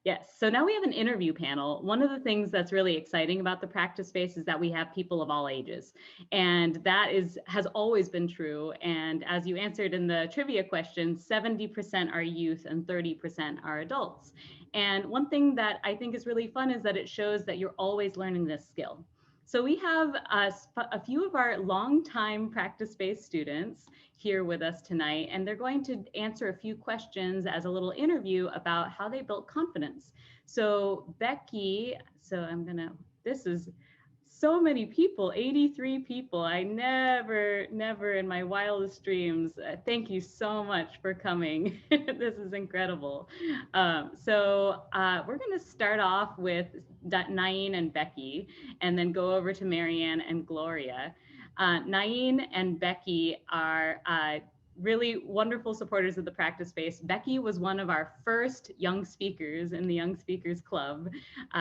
Yes, so now we have an interview panel. One of the things that's really exciting about the practice space is that we have people of all ages. And that has always been true. And as you answered in the trivia question, 70% are youth and 30% are adults. And one thing that I think is really fun is that it shows that you're always learning this skill. So we have a few of our longtime practice space students here with us tonight, and they're going to answer a few questions as a little interview about how they built confidence. So Becky, this is so many people, 83 people. I never in my wildest dreams. Thank you so much for coming. This is incredible. We're going to start off with Nain and Becky, and then go over to Marianne and Gloria. Nain and Becky are really wonderful supporters of the practice space. Becky was one of our first young speakers in the Young Speakers Club.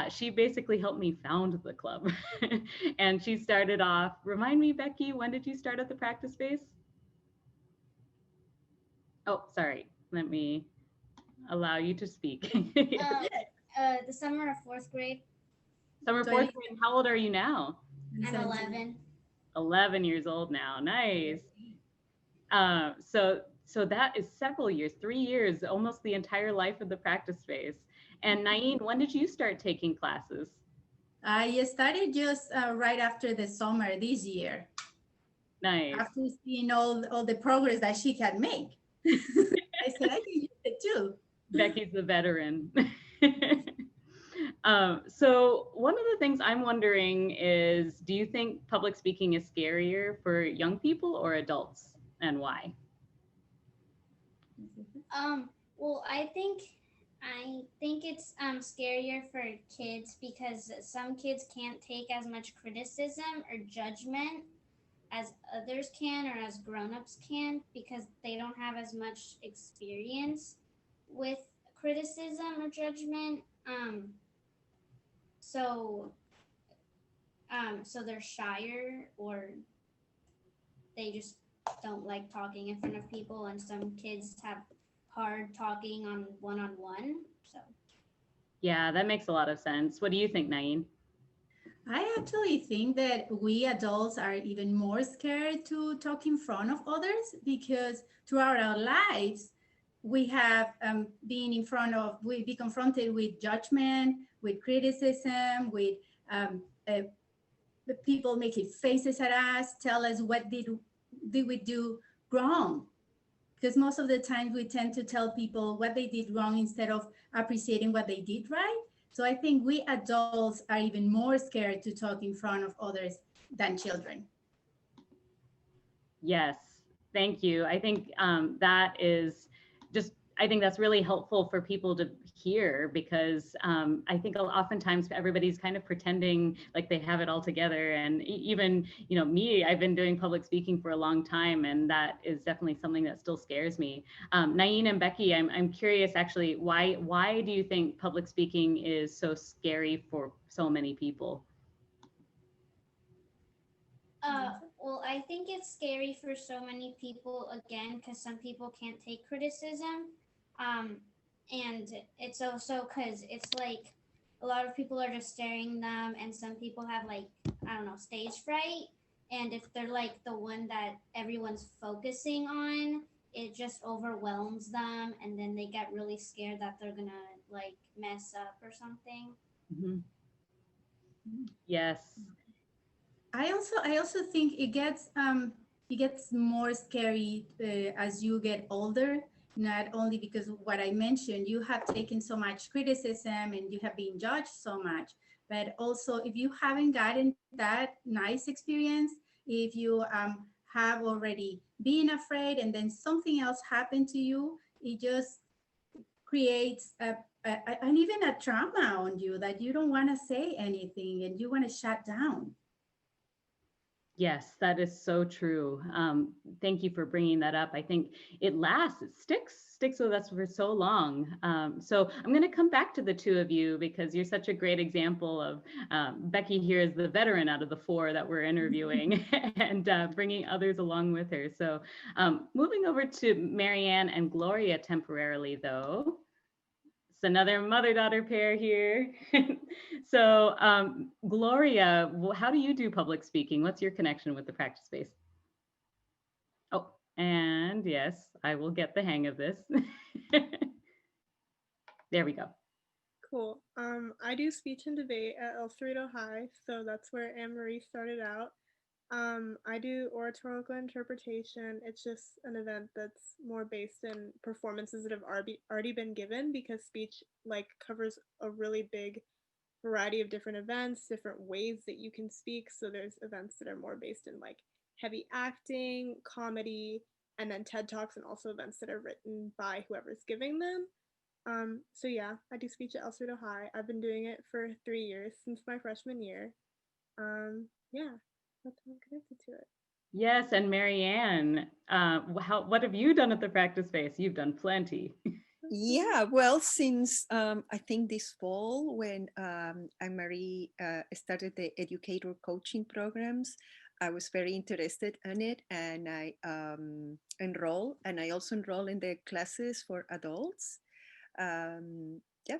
She basically helped me found the club. And she started off, remind me, Becky, when did you start at the practice space? Oh, sorry. Let me allow you to speak. The summer of fourth grade. Summer fourth grade. How old are you now? I'm 11. 11 years old now. Nice. So that is several years, 3 years, almost the entire life of the practice space. And Nain, when did you start taking classes? I started just right after the summer this year. Nice. After seeing all the progress that she can make, I said I can use it too. Becky's the veteran. So one of the things I'm wondering is, do you think public speaking is scarier for young people or adults, and why? Well, I think it's scarier for kids because some kids can't take as much criticism or judgment as others can or as grown-ups can because they don't have as much experience with criticism or judgment. So so they're shyer or they just don't like talking in front of people, and some kids have hard talking on one-on-one. So Yeah, that makes a lot of sense. What do you think, Nain? I actually think that we adults are even more scared to talk in front of others because throughout our lives, we have we be confronted with judgment, with criticism, with um, uh, the people making faces at us, tell us what did we do wrong. Because most of the time we tend to tell people what they did wrong instead of appreciating what they did right. So I think we adults are even more scared to talk in front of others than children. Yes, thank you. I think I think that's really helpful for people to hear because I think oftentimes everybody's kind of pretending like they have it all together. And even, me, I've been doing public speaking for a long time, and that is definitely something that still scares me. Nain and Becky, I'm curious actually, why do you think public speaking is so scary for so many people? well, I think it's scary for so many people again because some people can't take criticism. Um, and it's also because it's like a lot of people are just staring them, and some people have like, I don't know, stage fright. And if they're like the one that everyone's focusing on, it just overwhelms them, and then they get really scared that they're gonna like mess up or something. Mhm. Yes. I also think it gets more scary as you get older. Not only because of what I mentioned, you have taken so much criticism and you have been judged so much, but also if you haven't gotten that nice experience, if you have already been afraid and then something else happened to you, it just creates an even a trauma on you that you don't want to say anything and you want to shut down. Yes, that is so true. Thank you for bringing that up. I think it lasts, it sticks with us for so long. So I'm going to come back to the two of you because you're such a great example of Becky here is the veteran out of the four that we're interviewing and bringing others along with her. So moving over to Marianne and Gloria temporarily, though. It's another mother-daughter pair here. So, Gloria, how do you do public speaking? What's your connection with the practice space? Oh, and yes, I will get the hang of this. There we go. Cool. I do speech and debate at El Cerrito High, so that's where Annmarie started out. I do oratorical interpretation. It's just an event that's more based in performances that have already been given, because speech like covers a really big variety of different events, different ways that you can speak. So there's events that are more based in like heavy acting, comedy, and then TED Talks, and also events that are written by whoever's giving them. So yeah, I do speech at El Cerrito High. I've been doing it for 3 years, since my freshman year. Yeah, that's how I'm connected to it. Yes, and Marianne, what have you done at the practice space? You've done plenty. Yeah, well, since I think this fall, when Annmarie started the educator coaching programs, I was very interested in it, and I enroll, and I also enroll in the classes for adults. Yeah.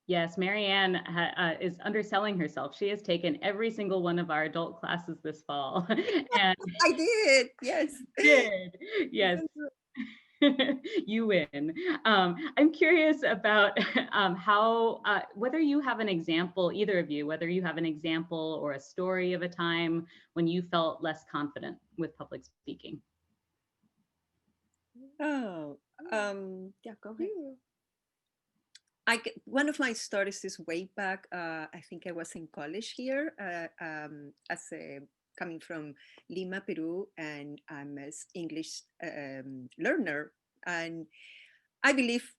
Yes, Marianne is underselling herself. She has taken every single one of our adult classes this fall. And I did, yes. did, yes. You win. I'm curious about how, whether you have an example, either of you, whether you have an example or a story of a time when you felt less confident with public speaking. Oh, yeah, go ahead. One of my stories is way back. I think I was in college here coming from Lima, Peru, and I'm an English learner. And I believe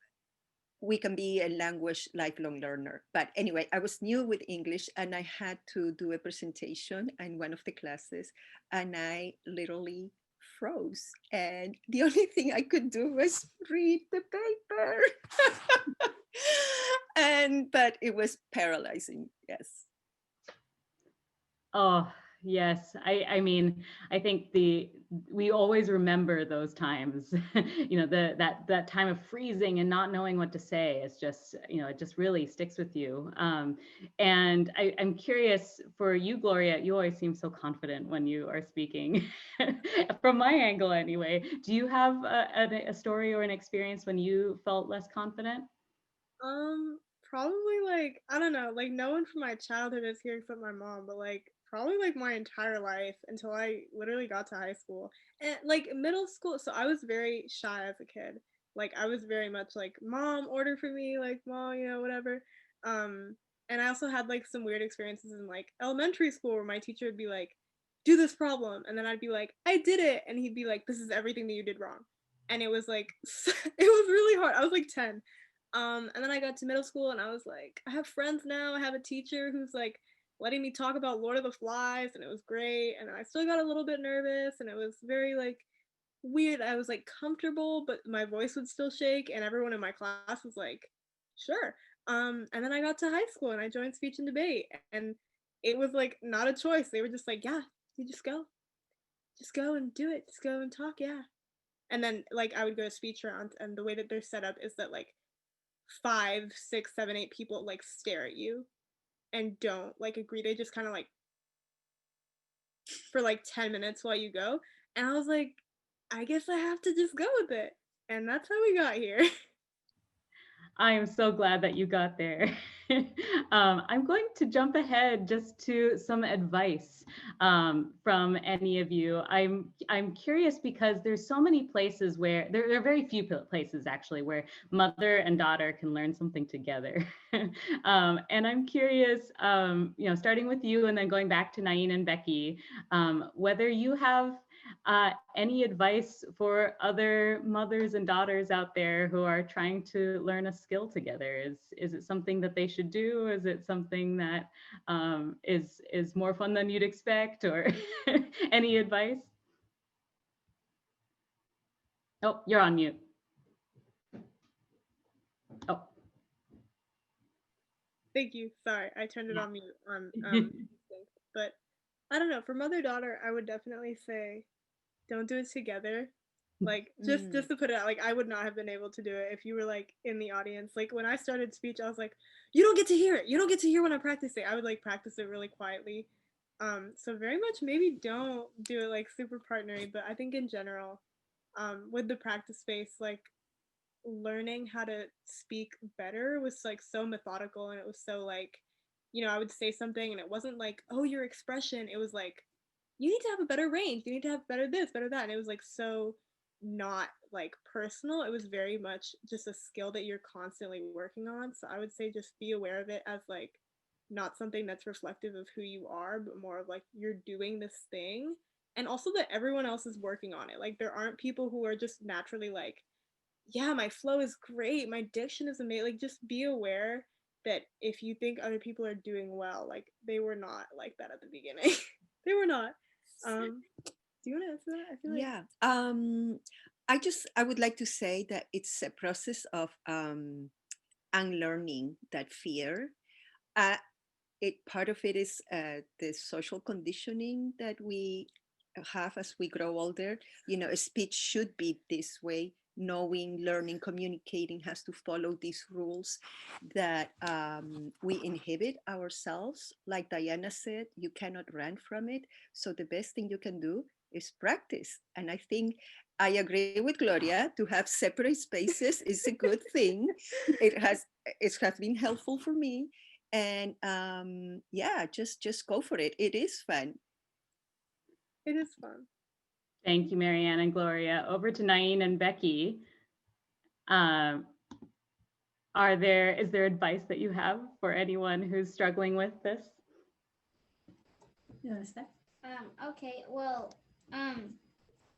we can be a language lifelong learner. But anyway, I was new with English, and I had to do a presentation in one of the classes, and I literally froze. And the only thing I could do was read the paper. But it was paralyzing. Yes. Oh, yes. I mean, I think we always remember those times, that time of freezing and not knowing what to say. It's just, it just really sticks with you. And I'm curious for you, Gloria, you always seem so confident when you are speaking. From my angle anyway, do you have a story or an experience when you felt less confident? Probably like, I don't know, like no one from my childhood is here except my mom, but like probably like my entire life until I literally got to high school. And like middle school, so I was very shy as a kid. Like I was very much like, mom, order for me, like mom, whatever. And I also had like some weird experiences in like elementary school where my teacher would be like, do this problem, and then I'd be like, I did it, and he'd be like, this is everything that you did wrong. And it was like it was really hard. I was like 10. And then I got to middle school, and I was like, I have friends now. I have a teacher who's like letting me talk about Lord of the Flies, and it was great. And I still got a little bit nervous, and it was very like weird. I was like comfortable, but my voice would still shake, and everyone in my class was like, sure. And then I got to high school, and I joined speech and debate, and it was like not a choice. They were just like, yeah, you just go and do it, just go and talk, yeah. And then like I would go to speech rounds, and the way that they're set up is that like 5, 6, 7, 8 people like stare at you and don't like agree. They just kind of like for like 10 minutes while you go. And I was like, I guess I have to just go with it. And that's how we got here. I am so glad that you got there. I'm going to jump ahead just to some advice from any of you. I'm curious because there's so many places where there are very few places actually where mother and daughter can learn something together. And I'm curious, starting with you and then going back to Nain and Becky, whether you have any advice for other mothers and daughters out there who are trying to learn a skill together? Is it something that they should do? Is it something that is more fun than you'd expect, or any advice? Oh, you're on mute. Oh. Thank you. Sorry, I turned it on mute on but I don't know. For mother-daughter, I would definitely say don't do it together. Like just to put it out, like I would not have been able to do it if you were like in the audience. Like when I started speech, I was like, you don't get to hear it. You don't get to hear when I practice it. I would like practice it really quietly. So very much maybe don't do it like super partnery, but I think in general, with the practice space, like learning how to speak better was like so methodical, and it was so like, you know, I would say something and it wasn't like, oh, your expression. It was like, you need to have a better range. You need to have better this, better that. And it was like so not like personal. It was very much just a skill that you're constantly working on. So I would say just be aware of it as like not something that's reflective of who you are, but more of like you're doing this thing. And also that everyone else is working on it. Like there aren't people who are just naturally like, yeah, my flow is great, my diction is amazing. Like just be aware that if you think other people are doing well, like they were not like that at the beginning. They were not. Do you want to answer that? I feel like Yeah. I would like to say that it's a process of unlearning that fear. Uh, part of it is the social conditioning that we have as we grow older. You know, speech should be this way. Knowing, learning, communicating has to follow these rules that we inhibit ourselves. Like Diana said, you cannot run from it. So the best thing you can do is practice. And I think I agree with Gloria, to have separate spaces is a good thing. It has been helpful for me. And yeah, just go for it. It is fun. it is fun. Thank you, Marianne and Gloria. Over to Nain and Becky. Um, is there advice that you have for anyone who's struggling with this? You want to start? Okay, well,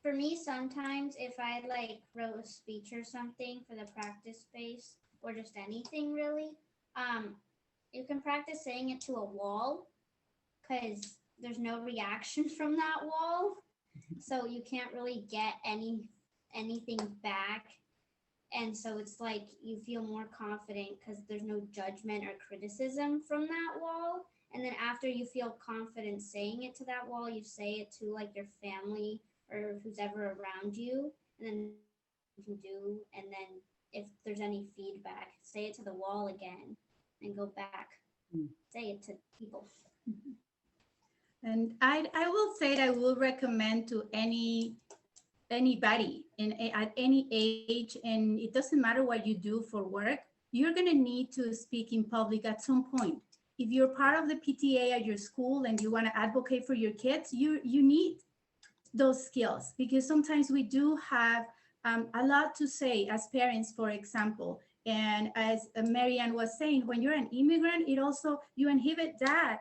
for me, sometimes if I like wrote a speech or something for the practice space or just anything really, you can practice saying it to a wall because there's no reaction from that wall, so you can't really get anything back, and so it's like you feel more confident because there's no judgment or criticism from that wall. And then after you feel confident saying it to that wall, you say it to like your family or who's ever around you, and then you can do, and then if there's any feedback, say it to the wall again and go back, say it to people. And I will say that I will recommend to anybody at any age, and it doesn't matter what you do for work, you're going to need to speak in public at some point. If you're part of the PTA at your school and you want to advocate for your kids, you need those skills, because sometimes we do have a lot to say as parents, for example. And as Marianne was saying, when you're an immigrant, it also, you inhibit that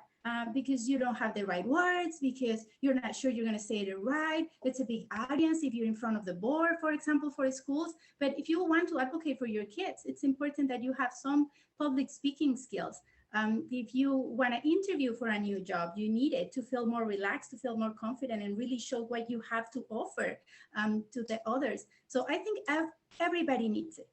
because you don't have the right words, because you're not sure you're going to say it right. It's a big audience if you're in front of the board, for example, for schools. But if you want to advocate for your kids, it's important that you have some public speaking skills. If you want to interview for a new job, you need it to feel more relaxed, to feel more confident, and really show what you have to offer to the others. So I think everybody needs it.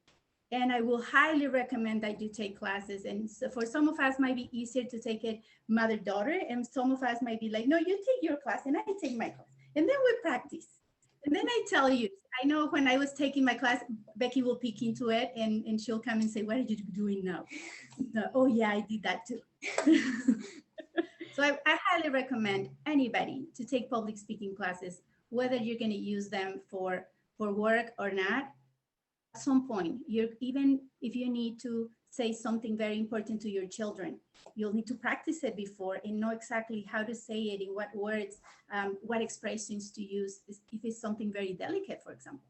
And I will highly recommend that you take classes. And so for some of us, might be easier to take it mother-daughter, and some of us might be like, no, you take your class and I take my class. And then we practice. And then I tell you, I know when I was taking my class, Becky will peek into it and she'll come and say, what are you doing now? Oh yeah, I did that too. So I highly recommend anybody to take public speaking classes, whether you're going to use them for work or not. At some point, even if you need to say something very important to your children, you'll need to practice it before and know exactly how to say it, in what words, what expressions to use if it's something very delicate, for example.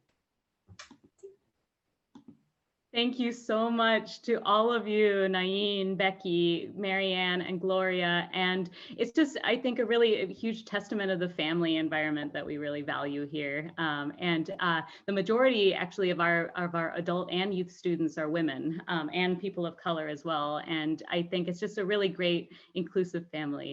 Thank you so much to all of you, Nain, Becky, Marianne, and Gloria. And it's just, I think, a huge testament of the family environment that we really value here. The majority, actually, of our adult and youth students are women and people of color as well. And I think it's just a really great inclusive family.